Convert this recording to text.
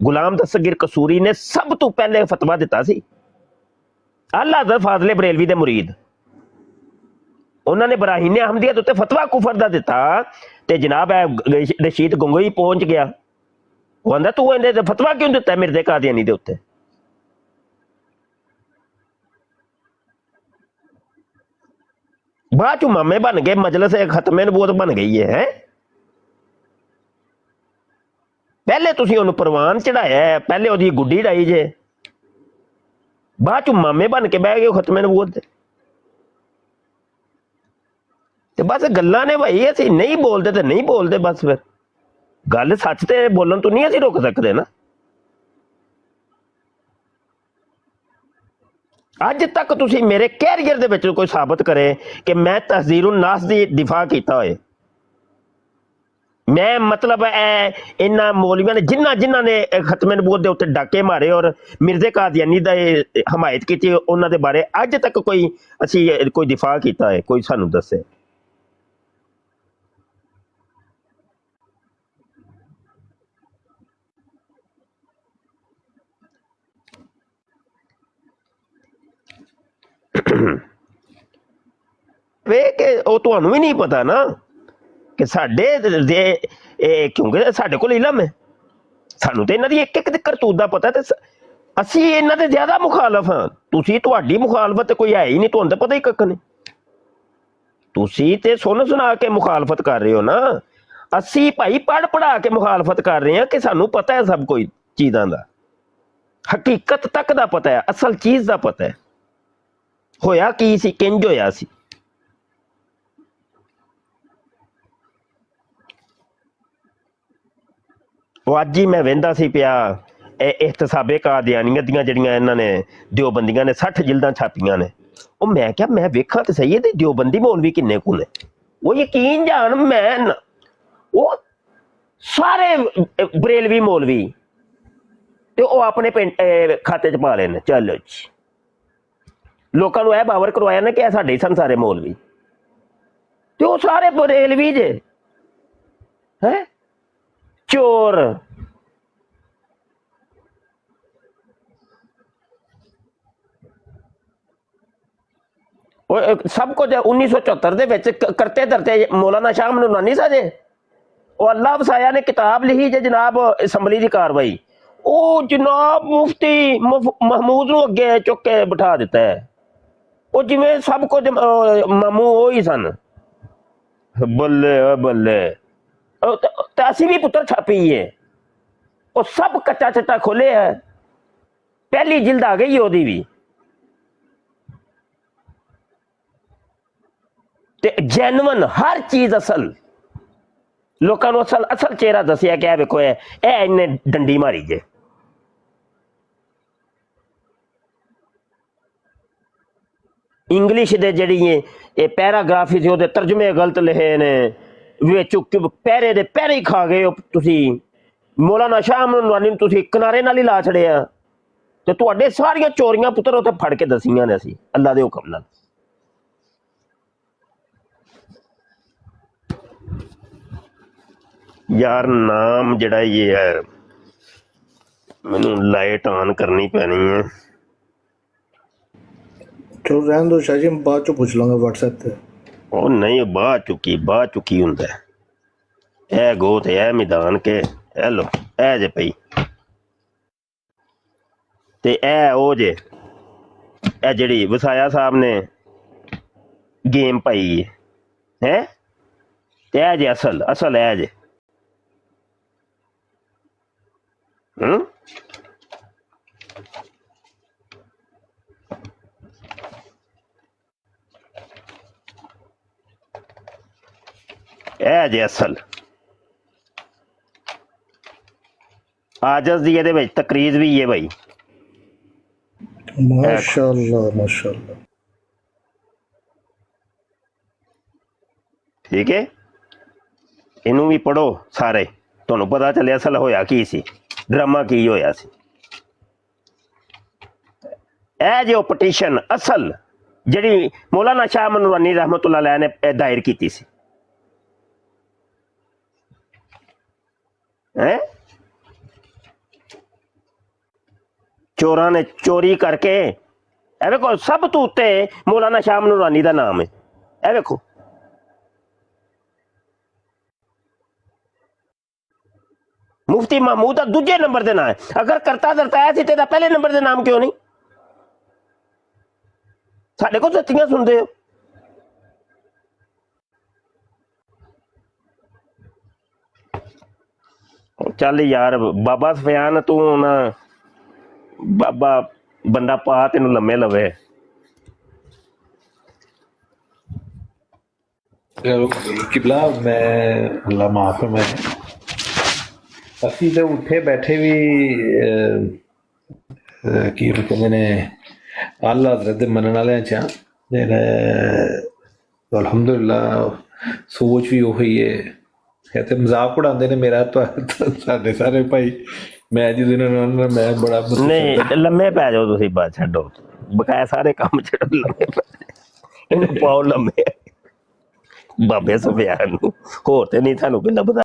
गुलाम दस्तगीर कसूरी ने सब तो पहले फतवा दिता सी। आला हज़रत फाज़ले बरेलवी दे मुरीद उन्होंने बराहीन अहमदियत उत्ते फतवा कुफर दा दिता ते जनाब है रशीद गंगोई पहुंच गया। वो आंदा तू इहदे फतवा क्यों दिता मिर्ज़े कादियानी दे उत्ते। बाद चो मामे बन गए, मजलिस खत्मे नबूवत बन गई है। पहले तुसीं उहनूं परवान चढ़ाया, पहले उहदी गुड्डी डाई जे, बाद चो मामे बन के बह गए खत्मे नबूवत दे। ते बस गल्लां ने भाई, असीं नहीं बोलते तो नहीं बोलते, बस फिर गल सच ते बोलन तो नहीं असीं रोक सकते ना। अज तक तुसीं मेरे कैरियर दे विच कोई साबित करे कि मैं तहज़ीरुन नास दी दिफा कीता होए। मैं मतलब इन्हां मौलवियां ने जिन्हां ने खत्मे नबूवत दे उत्ते डाके मारे और मिर्ज़े कादियानी दा हमायत की उन्हां दे बारे अज तक कोई असीं कोई दिफा कीता है, कोई सानूं दस्से। वे कि ਉਹ ਤੁਹਾਨੂੰ ਵੀ ਨਹੀਂ ਪਤਾ ਨਾ ਕਿ ਸਾਡੇ ਦੇ ਕਿਉਂਕਿ ਸਾਡੇ ਕੋਲ ਇਲਮ ਹੈ, ਸਾਨੂੰ ਤੇ ਇਹਨਾਂ ਦੀ ਇੱਕ ਇੱਕ ਕਰਤੂਤ ਦਾ ਪਤਾ ਤੇ ਅਸੀਂ ਇਹਨਾਂ ਦੇ ਜ਼ਿਆਦਾ ਮੁਖਾਲਫ ਹਾਂ। ਤੁਸੀਂ ਤੁਹਾਡੀ ਮੁਖਾਲਫਤ ਤੇ ਕੋਈ ਹੈ ਹੀ ਨਹੀਂ, ਤੁਹਾਨੂੰ ਤਾਂ ਪਤਾ ਹੀ ਕੱਖ ਨਹੀਂ। ਤੁਸੀਂ ਤੇ ਸੁਣ ਸੁਣਾ ਕੇ ਮੁਖਾਲਫਤ ਕਰ ਰਹੇ ਹੋ ਨਾ, ਅਸੀਂ ਭਾਈ ਪੜ੍ਹ ਪੜ੍ਹਾ ਕੇ ਮੁਖਾਲਫਤ ਕਰ ਰਹੇ ਹਾਂ ਕਿ ਸਾਨੂੰ ਪਤਾ ਹੈ ਸਭ ਕੋਈ ਚੀਜ਼ਾਂ ਦਾ, ਹਕੀਕਤ ਤੱਕ ਦਾ ਪਤਾ ਹੈ, ਅਸਲ ਚੀਜ਼ ਦਾ ਪਤਾ ਹੈ ਹੋਇਆ ਕੀ ਸੀ, ਕਿੰਜ ਹੋਇਆ ਸੀ। ਉਹ ਅੱਜ ਹੀ ਮੈਂ ਵਹਿੰਦਾ ਸੀ ਪਿਆ ਇਹਤਸਾਬੇ ਕਾदियानियत ਦੀਆਂ ਜਿਹੜੀਆਂ ਇਹਨਾਂ ਨੇ ਦਿਓਬੰਦੀਆਂ ਨੇ 60 ਜਿਲਦਾਂ ਛਾਪੀਆਂ ਨੇ। ਉਹ ਮੈਂ ਕਿਹਾ ਮੈਂ ਵੇਖਾਂ ਤੇ ਸਹੀ ਹੈ ਤੇ ਦਿਓਬੰਦੀ ਮੌਲਵੀ ਕਿੰਨੇ ਕੁ ਨੇ। ਉਹ ਯਕੀਨ ਜਾਣ ਮੈਂ ਉਹ ਸਾਰੇ ਬਰੇਲਵੀ ਮੌਲਵੀ ਤੇ ਉਹ ਆਪਣੇ ਖਾਤੇ 'ਚ ਪਾ ਲਏ ਨੇ। ਚਲੋ ਜੀ, ਲੋਕਾਂ ਨੂੰ ਇਹ ਬਾਵਰ ਕਰਵਾਇਆ ਨਾ ਕਿ ਇਹ ਸਾਡੇ ਹੀ ਸਨ ਸਾਰੇ ਮੌਲਵੀ, ਤੇ ਉਹ ਸਾਰੇ ਬਰੇਲਵੀ ਜੇ ਹੈ ਚੋਰ। सब कुछ 1974 ਦੇ ਵਿੱਚ ਕਰਤੇ ਧਰਤੇ ਮੌਲਾਨਾ ਸ਼ਾਹ ਮਨੂਨਾਨੀ ਸਾਜੇ। ਉਹ ਅੱਲਾ ਵਸਾਇਆ ਨੇ ਕਿਤਾਬ ਲਿਖੀ ਜੇ ਜਨਾਬ ਅਸੈਂਬਲੀ ਦੀ ਕਾਰਵਾਈ, ਉਹ ਜਨਾਬ ਮੁਫਤੀ ਮਹਮੂਦ ਨੂੰ ਅੱਗੇ ਚੁੱਕ ਕੇ ਬਿਠਾ ਦਿੱਤਾ ਹੈ। ਉਹ ਜਿਵੇਂ ਸਭ ਕੁਝ ਮਾਮੂ ਉਹ ਹੀ ਸਨ। ਬੱਲੇ ਬੱਲੇ, ਤੇ ਅਸੀਂ ਵੀ ਪੁੱਤਰ ਛਾਪੀ ਹੈ। ਉਹ ਸਭ ਕੱਚਾ ਚੱਟਾ ਖੋਲੇ ਹੈ, ਪਹਿਲੀ ਜਿਲਦ ਆ ਗਈ ਉਹਦੀ ਵੀ, ਤੇ ਜੈਨੂਅਨ ਹਰ ਚੀਜ਼ ਅਸਲ ਲੋਕਾਂ ਨੂੰ ਅਸਲ ਚਿਹਰਾ ਦੱਸਿਆ ਕਿ ਇਹ ਵੇਖੋ ਇਹ ਇਹਨੇ ਡੰਡੀ ਮਾਰੀ ਜੇ। ਇੰਗਲਿਸ਼ ਦੇ ਜਿਹੜੀ ਇਹ ਪੈਰਾਗ੍ਰਾਫ ਸੀ ਉਹਦੇ ਤਰਜਮੇ ਗਲਤ ਲਿਖੇ ਨੇ, ਵਿੱਚ ਪੈਰੇ ਦੇ ਪੈਰੇ ਹੀ ਖਾ ਗਏ ਹੋ ਤੁਸੀਂ। ਮੌਲਾਨਾ ਸ਼ਾਹ ਮਨੂਨਾਨੀ ਨੂੰ ਤੁਸੀਂ ਕਿਨਾਰੇ ਨਾਲ ਹੀ ਲਾ ਛੜਿਆ, ਤੇ ਤੁਹਾਡੇ ਸਾਰੀਆਂ ਚੋਰੀਆਂ ਪੁੱਤਰ ਉੱਥੇ ਫੜ ਕੇ ਦਸੀਆਂ ਨੇ ਅਸੀਂ ਅੱਲਾ ਦੇ ਹੁਕਮ ਨਾਲ। यार नाम जड़ा ये है मैनू लाइट ऑन करनी पैनी है। चलो रहने दो शाह जी, मैं बाद चो पूछ लूँगा व्हाट्सएप पे। ओ नहीं, बात चुकी हुंदा है। ए गो ते ए मैदान के ए लो ए जे पई ते ए ओ जे ए जड़ी वसाया साहब ने गेम पाई है ते ए जे असल ए जे जे असल आजज दी ਇਹਦੇ ਵਿੱਚ ਤਕਰੀਜ਼ ਵੀ ਹੈ ਭਾਈ। माशाअल्लाह माशाअल्लाह, ठीक है। ਇਹਨੂੰ ਵੀ ਪੜੋ ਸਾਰੇ, ਤੁਹਾਨੂੰ ਪਤਾ ਚੱਲਿਆ ਅਸਲ ਹੋਇਆ ਕੀ ਸੀ, ਡਰਾਮਾ ਕੀ ਹੋਇਆ ਸੀ। ਇਹ ਜੋ ਪਟੀਸ਼ਨ ਅਸਲ ਜਿਹੜੀ ਮੌਲਾਨਾ ਸ਼ਾਹ ਮਨੂਨਾਨੀ ਰਹਿਮਤੁल्लाह अलैह ਨੇ ਦਾਇਰ ਕੀਤੀ ਸੀ ਹੈ, ਚੋਰਾਂ ਨੇ ਚੋਰੀ ਕਰਕੇ ਇਹ ਵੇਖੋ ਸਭ ਤੋਂ ਉੱਤੇ ਮੌਲਾਨਾ ਸ਼ਾਹ ਨੂਰਾਨੀ ਦਾ ਨਾਮ ਹੈ। ਇਹ ਵੇਖੋ ਮੁਫਤੀ ਮਹਿਮੂਦ ਦਾ ਦੂਜੇ ਨੰਬਰ ਦੇ ਨਾਮ ਹੈ। ਅਗਰ ਕਰਤਾ ਦਰਤਾਇਆ ਸੀ ਤੇ ਇਹਦਾ ਪਹਿਲੇ ਨੰਬਰ ਦੇ ਨਾਮ ਕਿਉਂ ਨਹੀਂ? ਸਾਡੇ ਕੋਲ ਸੱਚੀਆਂ ਸੁਣਦੇ ਹੋ। ਚੱਲ ਯਾਰ ਬਾਬਾ ਸਫਿਆਨ ਤੂੰ ਹੁਣ ਬਾਬਾ ਬੰਦਾ ਪਾ ਤੈਨੂੰ ਲੰਮੇ ਲਵੇ। किबला मैं अल्लाह माफ है। मैं ਅਸੀਂ ਤੇ ਉੱਠੇ ਬੈਠੇ ਵੀ ਕੀ ਕਹਿੰਦੇ ਨੇ ਅੱਲਾ ਹਜ਼ਰਤ ਦੇ ਮੰਨਣ ਵਾਲਿਆਂ ਚ ਅਲਹਮਦੁਲਿਲਾ ਸੋਚ ਵੀ ਉਹੀ ਹੈ ਤੇ ਮਜ਼ਾਕ ਉਡਾਉਂਦੇ ਨੇ ਮੇਰਾ ਸਾਡੇ ਸਾਰੇ ਭਾਈ। ਮੈਂ ਜਿਹਦੇ ਨਾਲ ਮੈਂ ਬੜਾ ਨਹੀਂ ਲੰਮੇ ਪੈ ਜਾਓ ਤੁਸੀਂ ਬਸ ਛੱਡੋ ਬਕਾਇਆ ਸਾਰੇ ਕੰਮ ਛੱਡੋ ਲੰਮੇ ਪੈ ਇਹਨੂੰ ਪਾਓ ਲੰਮੇ ਬਾਬੇ ਸਫਿਆਨ ਨੂੰ ਹੋਰ ਤੇ ਨਹੀਂ ਤੁਹਾਨੂੰ ਕਿੰਨਾ ਪਤਾ।